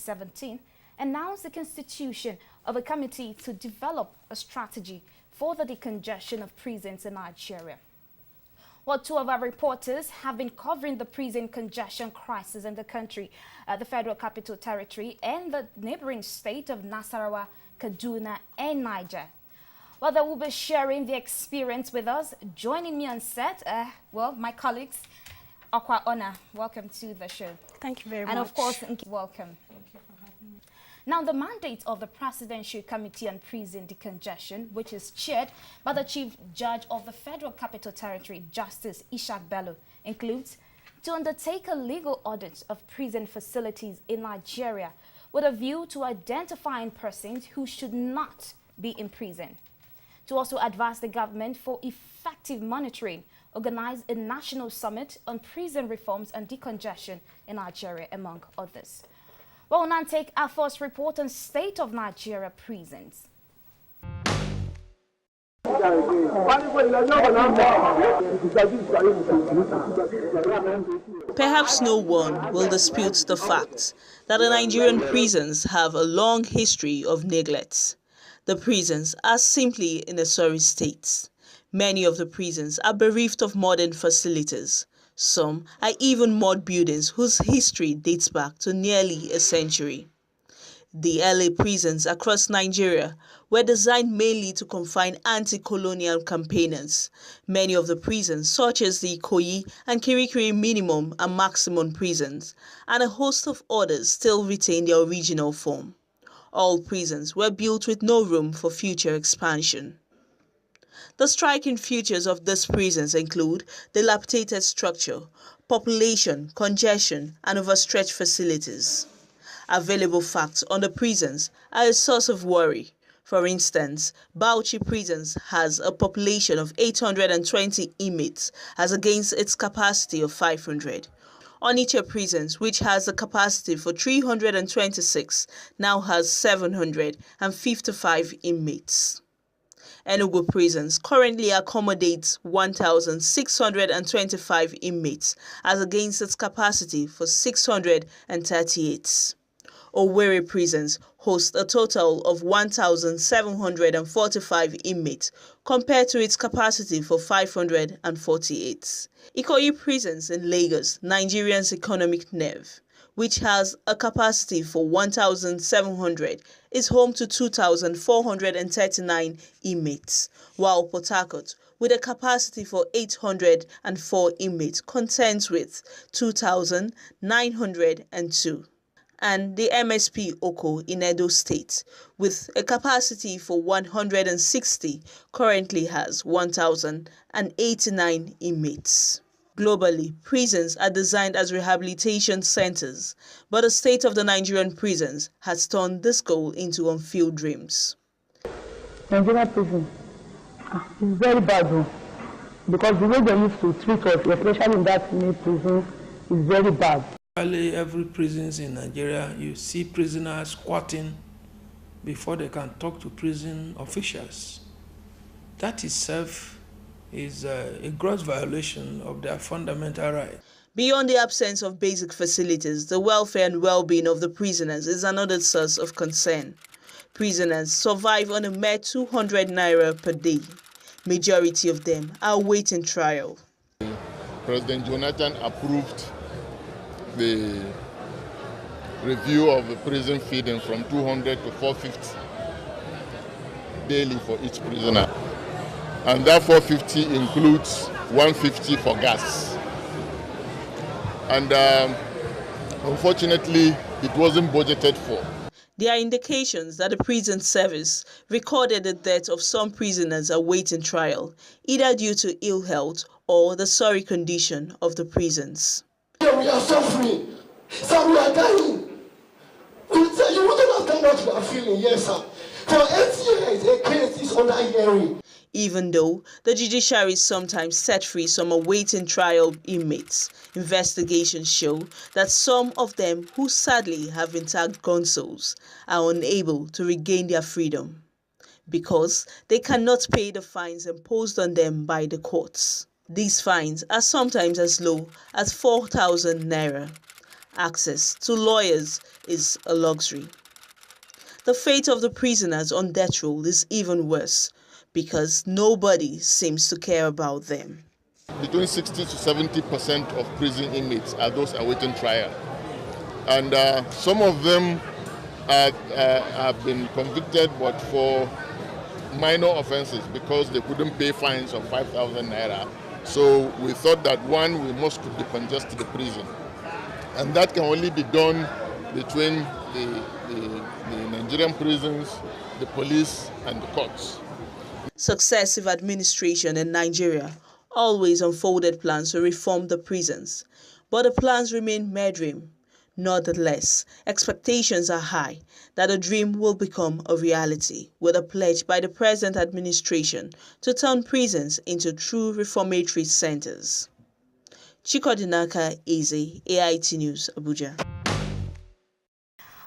2017 announced the constitution of a committee to develop a strategy for the decongestion of prisons in Nigeria. Well, two of our reporters have been covering the prison congestion crisis in the country, the Federal Capital Territory and the neighboring state of Nasarawa, Kaduna and Niger. Well, they will be sharing their experience with us. Joining me on set, my colleagues, Akwa Ona, welcome to the show. Thank you very much. And of course, welcome. Thank you for having me. Now, the mandate of the Presidential Committee on Prison Decongestion, which is chaired by the Chief Judge of the Federal Capital Territory, Justice Ishaq Bello, includes to undertake a legal audit of prison facilities in Nigeria with a view to identifying persons who should not be in prison. To also advise the government for effective monitoring, organize a national summit on prison reforms and decongestion in Nigeria, among others. We'll now take our first report on state of Nigeria prisons. Perhaps no one will dispute the fact that the Nigerian prisons have a long history of neglect. The prisons are simply in a sorry state. Many of the prisons are bereft of modern facilities. Some are even mud buildings whose history dates back to nearly a century. The LA prisons across Nigeria were designed mainly to confine anti-colonial campaigners. Many of the prisons, such as the Ikoyi and Kirikiri minimum and maximum prisons, and a host of others still retain their original form. All prisons were built with no room for future expansion. The striking features of these prisons include dilapidated structure, population, congestion, and overstretched facilities. Available facts on the prisons are a source of worry. For instance, Bauchi Prisons has a population of 820 inmates as against its capacity of 500. Onitsha Prisons, which has a capacity for 326, now has 755 inmates. Enugu Prisons currently accommodates 1,625 inmates as against its capacity for 638. Owerri Prisons host a total of 1,745 inmates compared to its capacity for 548. Ikoyi Prisons in Lagos, Nigeria's economic nerve, which has a capacity for 1,700, is home to 2,439 inmates, while Port Harcourt, with a capacity for 804 inmates, contends with 2,902. And the MSP Oko in Edo State, with a capacity for 160, currently has 1,089 inmates. Globally, prisons are designed as rehabilitation centers, but the state of the Nigerian prisons has turned this goal into unfulfilled dreams. Nigerian prison is very bad, though, because the way they used to treat us, especially in that new prison, is very bad. Every prison in Nigeria, you see prisoners squatting before they can talk to prison officials. That itself is a gross violation of their fundamental right. Beyond the absence of basic facilities, the welfare and well-being of the prisoners is another source of concern. Prisoners survive on a mere 200 naira per day. Majority of them are awaiting trial. President Jonathan approved the review of the prison feeding from 200 to 450 daily for each prisoner. And that 450 includes 150 for gas. And unfortunately, it wasn't budgeted for. There are indications that the prison service recorded the death of some prisoners awaiting trial, either due to ill health or the sorry condition of the prisons. We are suffering. Sir, we are dying. You wouldn't understand what we are feeling, yes, sir. For 8 years, a case is under hearing. Even though the judiciary sometimes set free some awaiting trial inmates, investigations show that some of them who sadly have intact gun souls are unable to regain their freedom because they cannot pay the fines imposed on them by the courts. These fines are sometimes as low as 4,000 naira. Access to lawyers is a luxury. The fate of the prisoners on death row is even worse because nobody seems to care about them. Between 60 to 70% of prison inmates are those awaiting trial. And some of them have been convicted but for minor offenses because they couldn't pay fines of 5,000 naira. So we thought that one, we must decongest the prison. And that can only be done between the Nigerian prisons, the police, and the courts. Successive administration in Nigeria always unfolded plans to reform the prisons, but the plans remain mere dream. Nonetheless, expectations are high that the dream will become a reality with a pledge by the present administration to turn prisons into true reformatory centers. Chikodinaka Eze, AIT News, Abuja.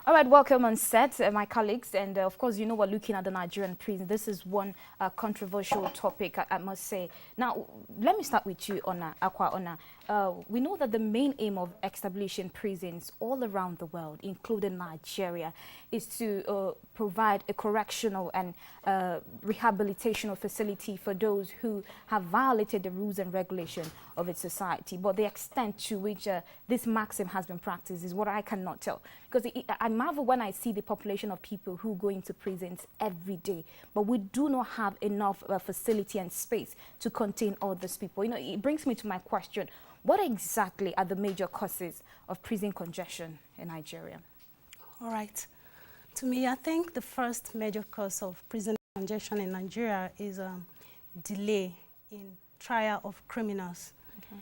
All right, welcome on set, my colleagues. And of course, you know, we're looking at the Nigerian prison. This is one controversial topic, I must say. Now, let me start with you, Akwa Ona. We know that the main aim of establishing prisons all around the world, including Nigeria, is to provide a correctional and rehabilitational facility for those who have violated the rules and regulations of its society. But the extent to which this maxim has been practiced is what I cannot tell. Because I marvel when I see the population of people who go into prisons every day, but we do not have enough facility and space to contain all these people. You know, it brings me to my question. What exactly are the major causes of prison congestion in Nigeria? All right. To me, I think the first major cause of prison congestion in Nigeria is delay in trial of criminals. Okay.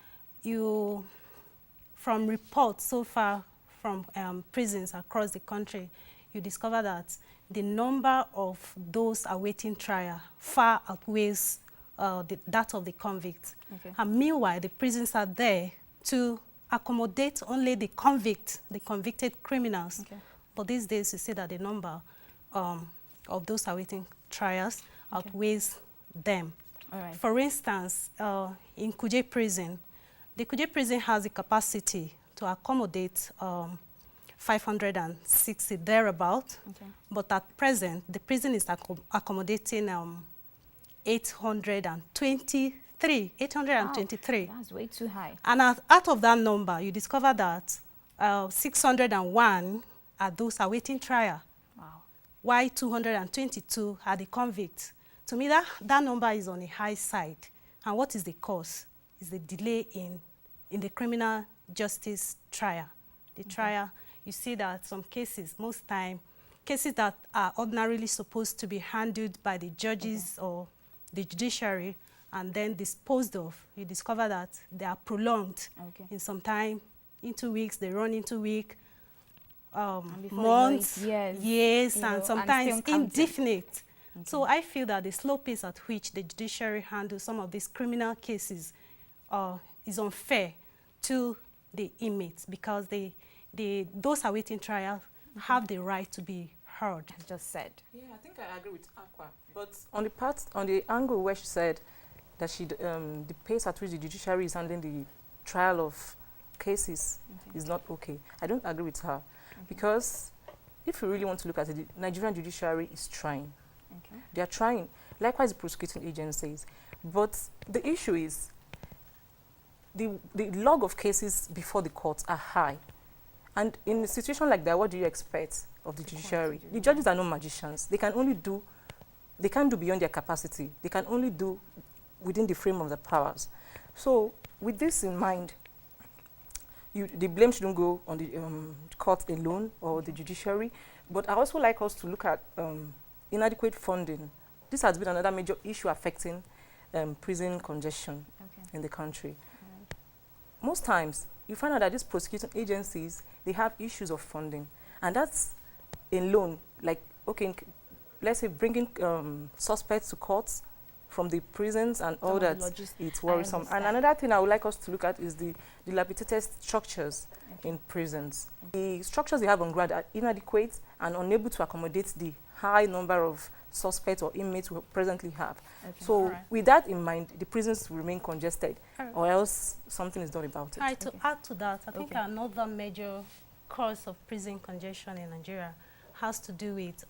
From reports so far from prisons across the country, you discover that the number of those awaiting trial far outweighs that of the convicts. Okay. And meanwhile, the prisons are there to accommodate only the convicted criminals. Okay. But these days, you see that the number of those awaiting trials outweighs them. All right. For instance, in Kuje prison, the Kuje prison has the capacity to accommodate 560 thereabout. Okay. But at present, the prison is accommodating 823. Wow, that's way too high. And out of that number, you discover that 601 are those awaiting trial. Wow. While 222 are the convicts. To me, that number is on the high side. And what is the cause? Is the delay in the criminal justice trial. The trial, you see that some cases, most time, cases that are ordinarily supposed to be handled by the judges or the judiciary and then disposed of, you discover that they are prolonged in some time. In 2 weeks, they run into week, months, years, and sometimes indefinite. Okay. So I feel that the slow pace at which the judiciary handles some of these criminal cases is unfair to the inmates because those awaiting trial have the right to be heard. As just said. Yeah, I think I agree with Akwa. But on the angle where she said that the pace at which the judiciary is handling the trial of cases is not okay, I don't agree with her. Because if you really want to look at it, the Nigerian judiciary is trying. Okay. They are trying. Likewise, the prosecuting agencies. But the issue is the log of cases before the courts are high. And in a situation like that, what do you expect of the judiciary? The judges are no magicians. They can't do beyond their capacity. They can only do within the frame of the powers. So with this in mind, the blame shouldn't go on the court alone or the judiciary. But I also like us to look at inadequate funding. This has been another major issue affecting prison congestion in the country. Most times, you find out that these prosecuting agencies, they have issues of funding. And that's alone, like, okay, let's say bringing suspects to courts from the prisons and all Some of that, the logistics. it's I worrisome. And understand. another thing I would like us to look at is the dilapidated structures in prisons. The structures we have on ground are inadequate and unable to accommodate the high number of suspects or inmates we presently have. So Alright. with that in mind, the prisons will remain congested, Alright. or else something is done about it. Right, to add to that, I think Okay. another major cause of prison congestion in Nigeria has to do with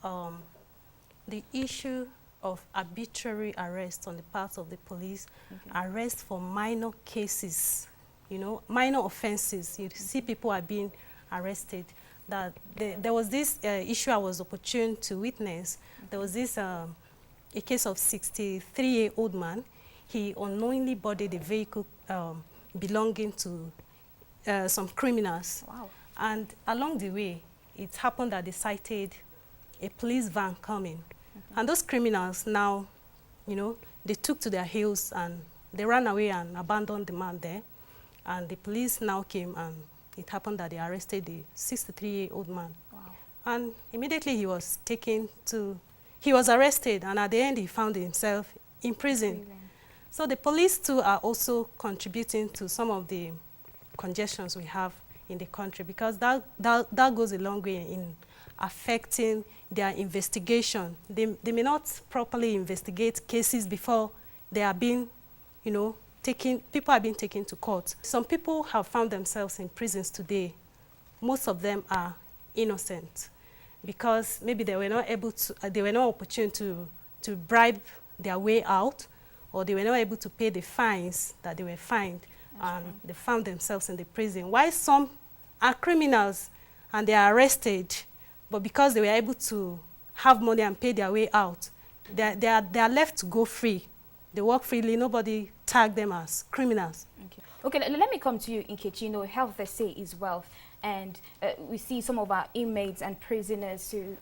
the issue of arbitrary arrest on the part of the police, arrest for minor cases, you know, minor offenses. You see people are being arrested. That there was this issue I was opportune to witness. There was this a case of 63-year-old man. He unknowingly boarded a vehicle belonging to some criminals. Wow. And along the way, it happened that they sighted a police van coming. And those criminals now, you know, they took to their heels and they ran away and abandoned the man there. And the police now came and it happened that they arrested the 63-year-old man. Wow. And immediately he was arrested, and at the end he found himself in prison. So the police too are also contributing to some of the congestions we have in the country, because that goes a long way in affecting their investigation. They may not properly investigate cases before they are being, you know, people are being taken to court. Some people have found themselves in prisons today. Most of them are innocent because maybe they were not able to, they were not opportune to bribe their way out, or they were not able to pay the fines that they were fined, and they found themselves in the prison. While some are criminals and they are arrested, but because they were able to have money and pay their way out, they are left to go free. They walk freely, nobody tagged them as criminals. Okay, let me come to you, Nkechi. You know, health, they say, is wealth. And we see some of our inmates and prisoners who,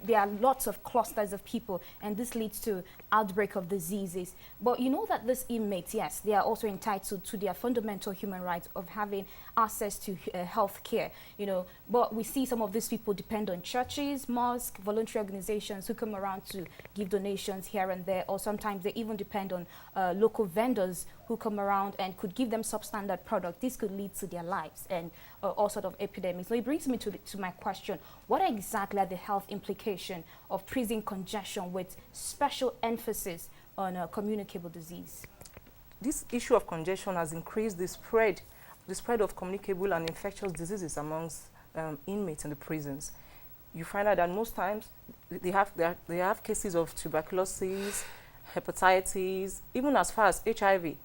there are lots of clusters of people, and this leads to outbreak of diseases. But you know that these inmates, yes, they are also entitled to their fundamental human rights of having access to health care, you know. But we see some of these people depend on churches, mosques, voluntary organizations who come around to give donations here and there, or sometimes they even depend on local vendors who come around and could give them substandard product. This could lead to their lives and all sort of epidemics. So it brings me to my question. What exactly are the health implications of prison congestion with special emphasis on communicable disease? This issue of congestion has increased the spread of communicable and infectious diseases amongst inmates in the prisons. You find out that most times they have cases of tuberculosis, hepatitis, even as far as HIV,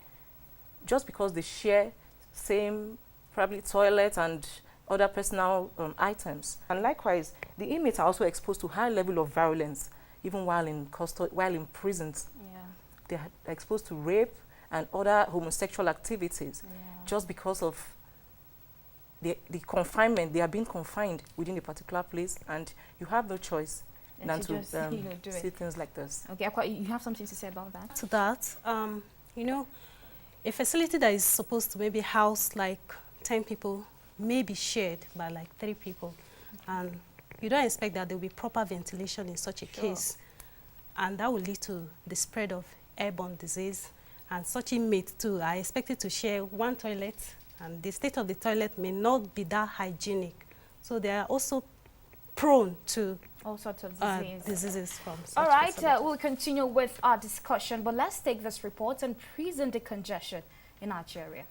just because they share same probably toilet and other personal items. And likewise, the inmates are also exposed to high level of violence, even while in prisons. Yeah. They are exposed to rape and other homosexual activities, just because of the confinement. They are being confined within a particular place, and you have no choice than to just, you know, do see it. things like this. Okay, Akwa, you have something to say about that? To that, you know, a facility that is supposed to maybe house like 10 people may be shared by like 3 people. And you don't expect that there will be proper ventilation in such a case. And that will lead to the spread of airborne disease. And such inmates too are expected to share one toilet, and the state of the toilet may not be that hygienic. So they are also prone to All sorts of diseases from such All right, facilities. we'll continue with our discussion, but let's take this report on prison decongestion in Nigeria.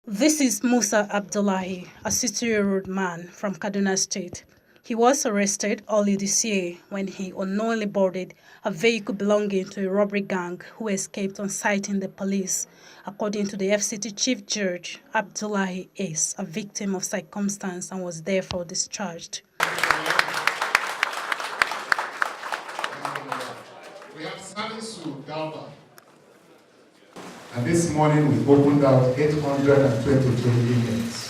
This is Musa Abdullahi, a 60-year-old man from Kaduna State. He was arrested early this year when he unknowingly boarded a vehicle belonging to a robbery gang who escaped on sighting the police. According to the FCT Chief Judge, Abdullahi is a victim of circumstance and was therefore discharged. We have service to Galba. And this morning we opened out 823 inmates.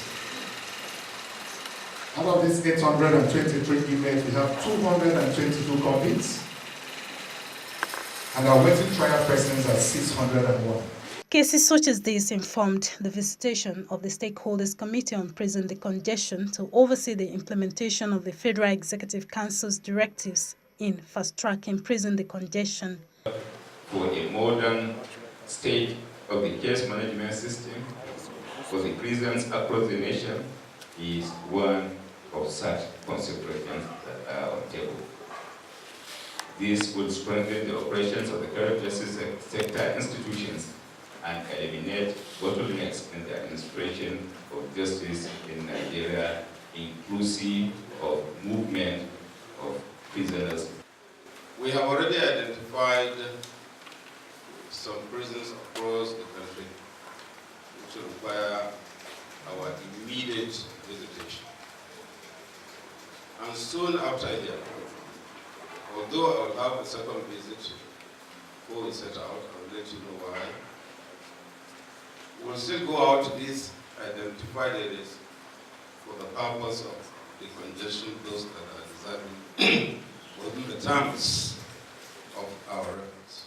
Out of these 823 inmates, we have 222 convicts. And our waiting trial persons are 601. Cases such as this informed the visitation of the Stakeholders Committee on Prison Decongestion to oversee the implementation of the Federal Executive Council's directives in fast-tracking prison decongestion. for a modern state of the case management system for the prisons across the nation is one of such considerations that are on the table. This will strengthen the operations of the current justice sector institutions and eliminate bottlenecks in the administration of justice in Nigeria, inclusive of movement of prisoners. We have already identified some prisons across the country which require our immediate visitation. And soon after here, although I will have a second visit before we set out, I will let you know why. We'll still go out to these identified areas for the purpose of decongestion, those that are deserving within the terms of our records.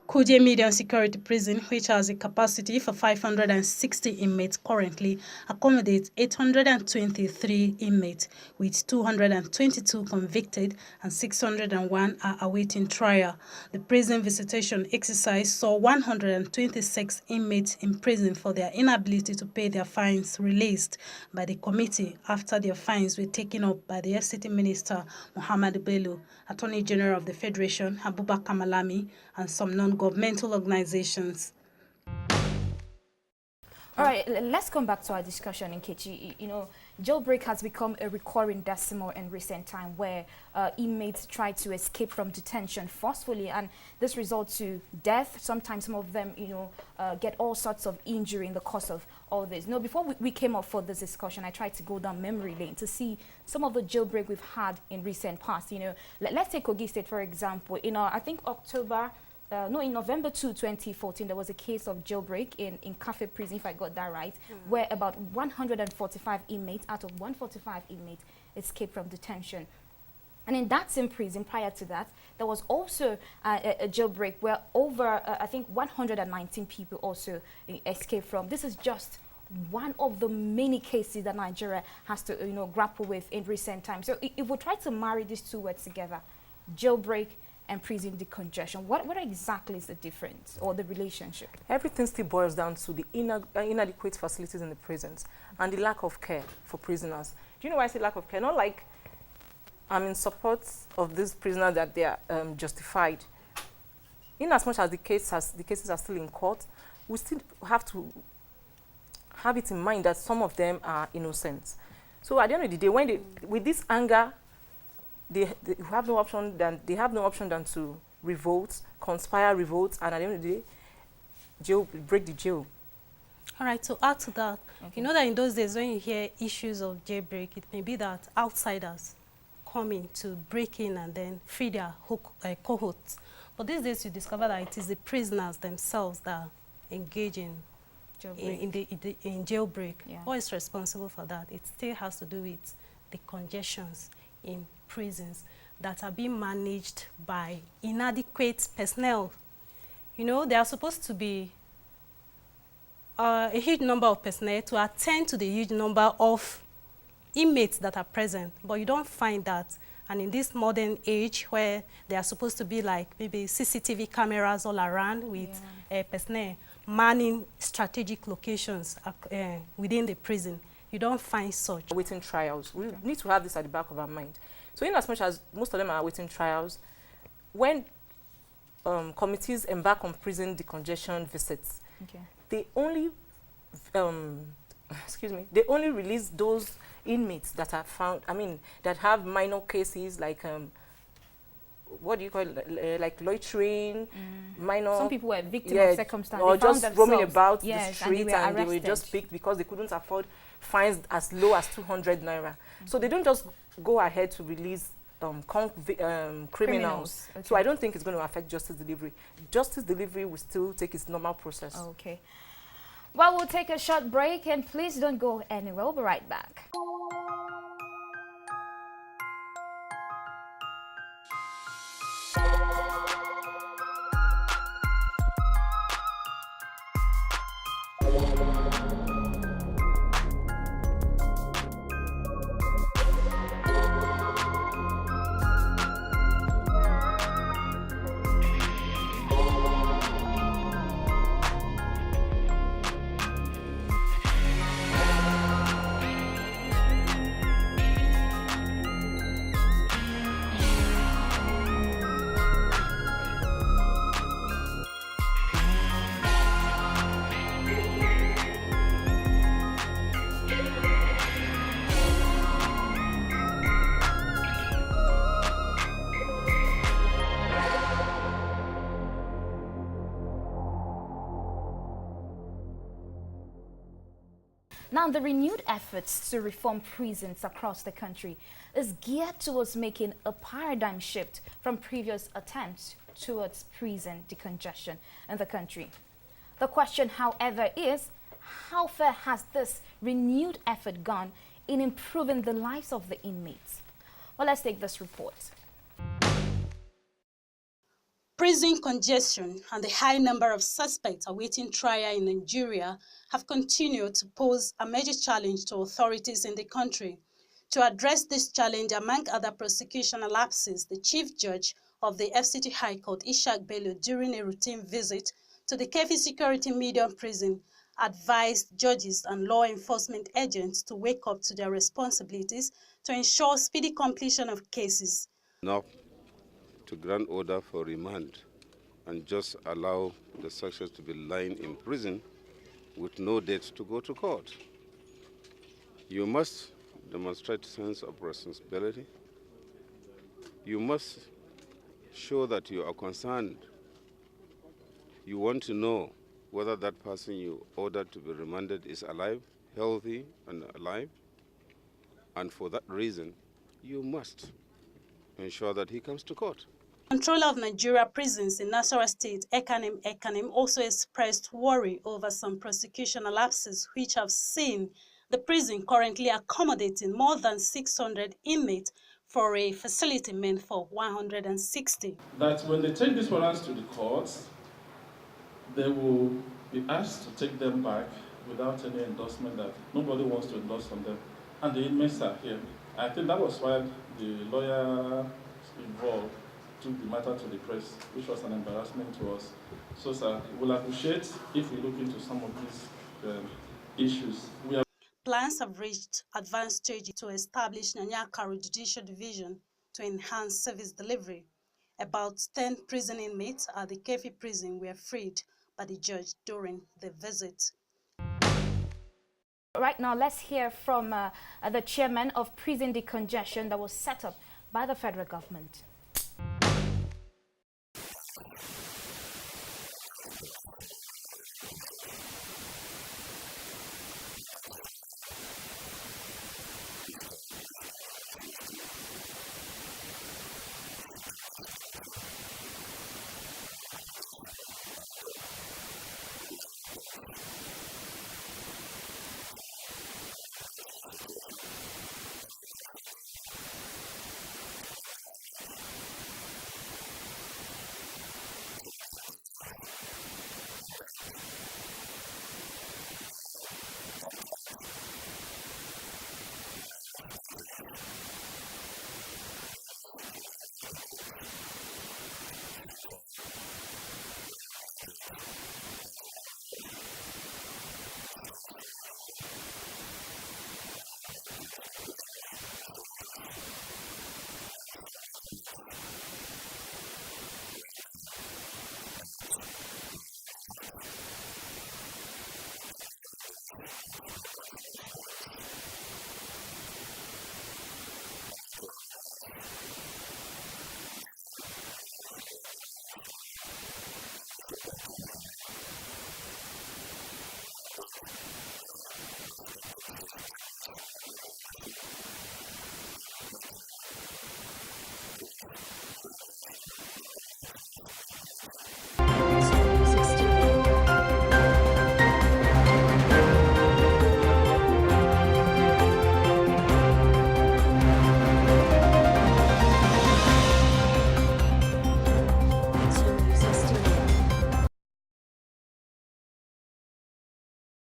Kuje Medium Security Prison, which has a capacity for 560 inmates currently, accommodates 823 inmates, with 222 convicted and 601 are awaiting trial. The prison visitation exercise saw 126 inmates in prison for their inability to pay their fines released by the committee after their fines were taken up by the FCT Minister Muhammadu Bello, Attorney General of the Federation Abubakar Malami, and some non-governmental organizations. All right, let's come back to our discussion, Nkechi. You know, jailbreak has become a recurring decimal in recent time where inmates try to escape from detention forcefully, and this results to death. Sometimes some of them, get all sorts of injury in the course of all this. You know, before we came up for this discussion, I tried to go down memory lane to see some of the jailbreak we've had in recent past. You know, let's take Kogi State, for example. I think in November 2, 2014, there was a case of jailbreak in Cafe Prison, if I got that right, where about 145 inmates out of 145 inmates escaped from detention. And in that same prison, prior to that, there was also a jailbreak where over, I think, 119 people also escaped from. This is just one of the many cases that Nigeria has to, grapple with in recent times. So if we try to marry these two words together, jailbreak and prison decongestion, what exactly is the difference or the relationship? Everything still boils down to the inadequate facilities in the prisons and the lack of care for prisoners. Do you know why I say lack of care? Not like I'm in support of these prisoners that they are justified. In as much as the cases are still in court, we still have to have it in mind that some of them are innocent. So at the end of the day, with this anger, they have no option than to revolt, conspire revolt, and at the end of the day, break the jail. All right, to add to that, you know that in those days when you hear issues of jailbreak, it may be that outsiders come in to break in and then free their cohorts. But these days you discover that it is the prisoners themselves that engage in jailbreak. Yeah. What is responsible for that? It still has to do with the congestions in prisons that are being managed by inadequate personnel. There are supposed to be a huge number of personnel to attend to the huge number of inmates that are present, but you don't find that. And in this modern age where there are supposed to be like maybe CCTV cameras all around with personnel manning strategic locations within the prison, you don't find such. Awaiting trials. We need to have this at the back of our mind. So in as much as most of them are awaiting trials, when committees embark on prison decongestion visits, they only they only release those inmates that are found, that have minor cases like what do you call it, like loitering, minor. Some people were victims of circumstance. Or just roaming about the and streets and they were just picked because they couldn't afford fines as low as 200 naira. So they don't just go ahead to release criminals. Okay. So I don't think it's going to affect justice delivery. Justice delivery will still take its normal process. Okay. Well, we'll take a short break and please don't go anywhere. We'll be right back. Now, the renewed efforts to reform prisons across the country is geared towards making a paradigm shift from previous attempts towards prison decongestion in the country. The question, however, is how far has this renewed effort gone in improving the lives of the inmates? Well, let's take this report. Prison congestion and the high number of suspects awaiting trial in Nigeria have continued to pose a major challenge to authorities in the country. To address this challenge, among other prosecutional lapses, the Chief Judge of the FCT High Court, Ishaq Bello, during a routine visit to the Kefi Security Medium Prison, advised judges and law enforcement agents to wake up to their responsibilities to ensure speedy completion of cases. Now, to grant order for remand and just allow the suspects to be lying in prison with no date to go to court. You must demonstrate sense of responsibility. You must show that you are concerned. You want to know whether that person you ordered to be remanded is alive, healthy and alive. And for that reason, you must ensure that he comes to court. Controller of Nigeria prisons in Nasarawa State, Ekanem, also expressed worry over some prosecutional lapses which have seen the prison currently accommodating more than 600 inmates for a facility meant for 160. That when they take these warrants to the courts, they will be asked to take them back without any endorsement, that nobody wants to endorse on them. And the inmates are here. I think that was why the lawyer involved took the matter to the press, which was an embarrassment to us. So, sir, we'll appreciate if we look into some of these issues. Plans have reached advanced stage to establish Nyanyakaru Judicial Division to enhance service delivery. About 10 prison inmates at the Kefi prison were freed by the judge during the visit. Right now, let's hear from the chairman of prison decongestion that was set up by the federal government.